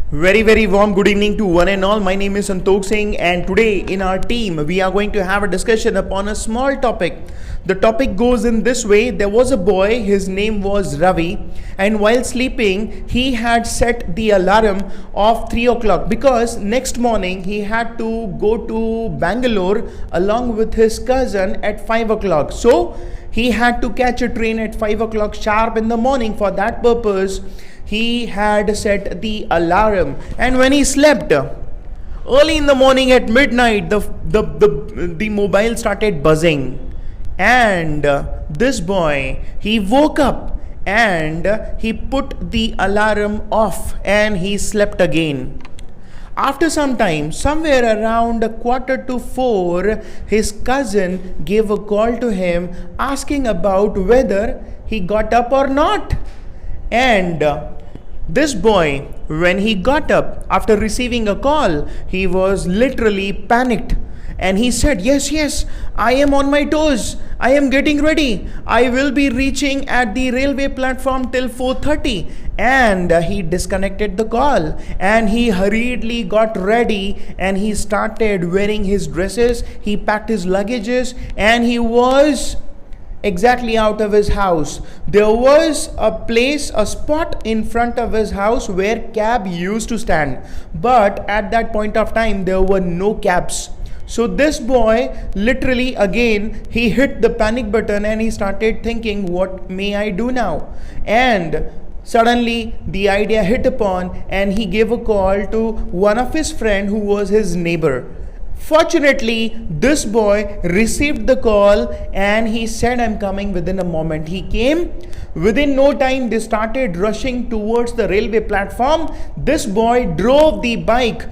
Very warm good evening to one and all. My name is Santokh Singh, and today in our team we are going to have a discussion upon a small topic. The topic goes in this way: there was a boy, his name was Ravi, and while sleeping, he had set the alarm of 3 o'clock because next morning he had to go to Bangalore along with his cousin at 5 o'clock. So he had to catch a train at 5 o'clock sharp in the morning. For that purpose, he had set the alarm, and when he slept early in the morning at midnight, the mobile started buzzing, and this boy, he woke up and he put the alarm off and he slept again. After some time, somewhere around 3:45, his cousin gave a call to him asking about whether he got up or not. And this boy, when he got up after receiving a call, he was literally panicked. And he said, yes, I am on my toes. I am getting ready. I will be reaching at the railway platform till 4:30. And he disconnected the call and he hurriedly got ready and he started wearing his dresses. He packed his luggages and he was exactly out of his house. There was a spot in front of his house where cab used to stand, but at that point of time there were no cabs. So this boy literally again he hit the panic button and he started thinking, what may I do now? And suddenly the idea hit upon and he gave a call to one of his friend who was his neighbor. Fortunately, this boy received the call and he said, I'm coming within a moment. He came. Within no time, they started rushing towards the railway platform. This boy drove the bike.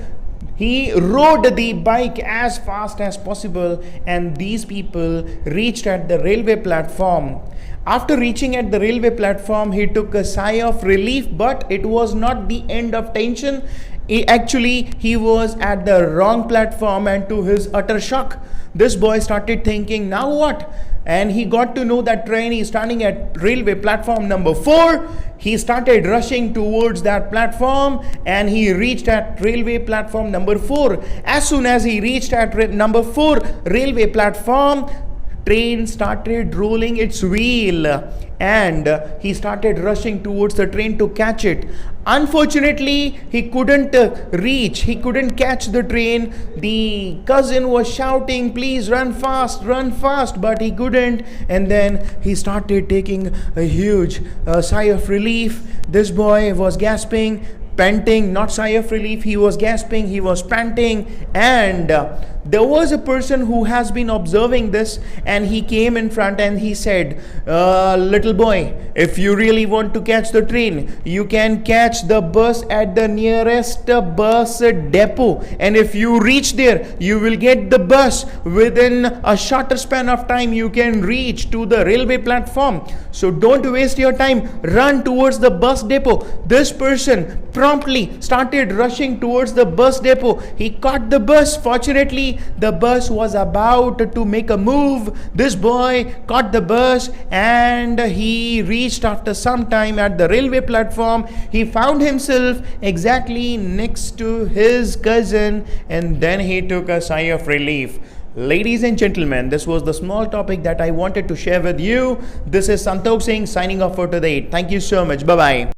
He rode the bike as fast as possible, and these people reached at the railway platform. After reaching at the railway platform, he took a sigh of relief, but it was not the end of tension. He was at the wrong platform, and to his utter shock, this boy started thinking, now what? And he got to know that train is standing at railway platform number 4. He started rushing towards that platform and he reached at railway platform number 4. As soon as he reached at number 4 railway platform, train started rolling its wheel and he started rushing towards the train to catch it. Unfortunately, he couldn't catch the train. The cousin was shouting, please run fast, but he couldn't. And then he started taking a huge sigh of relief. This boy was gasping, panting, not sigh of relief, he was gasping, he was panting. And there was a person who has been observing this, and he came in front and he said, little boy, if you really want to catch the train, you can catch the bus at the nearest bus depot, and if you reach there, you will get the bus. Within a shorter span of time, you can reach to the railway platform. So don't waste your time, run towards the bus depot. This person promptly started rushing towards the bus depot. He caught the bus. Fortunately, the bus was about to make a move. This boy caught the bus and he reached after some time at the railway platform. He found himself exactly next to his cousin, and then he took a sigh of relief. Ladies and gentlemen, this was the small topic that I wanted to share with you. This is Santokh Singh signing off for today. Thank you so much. Bye-bye.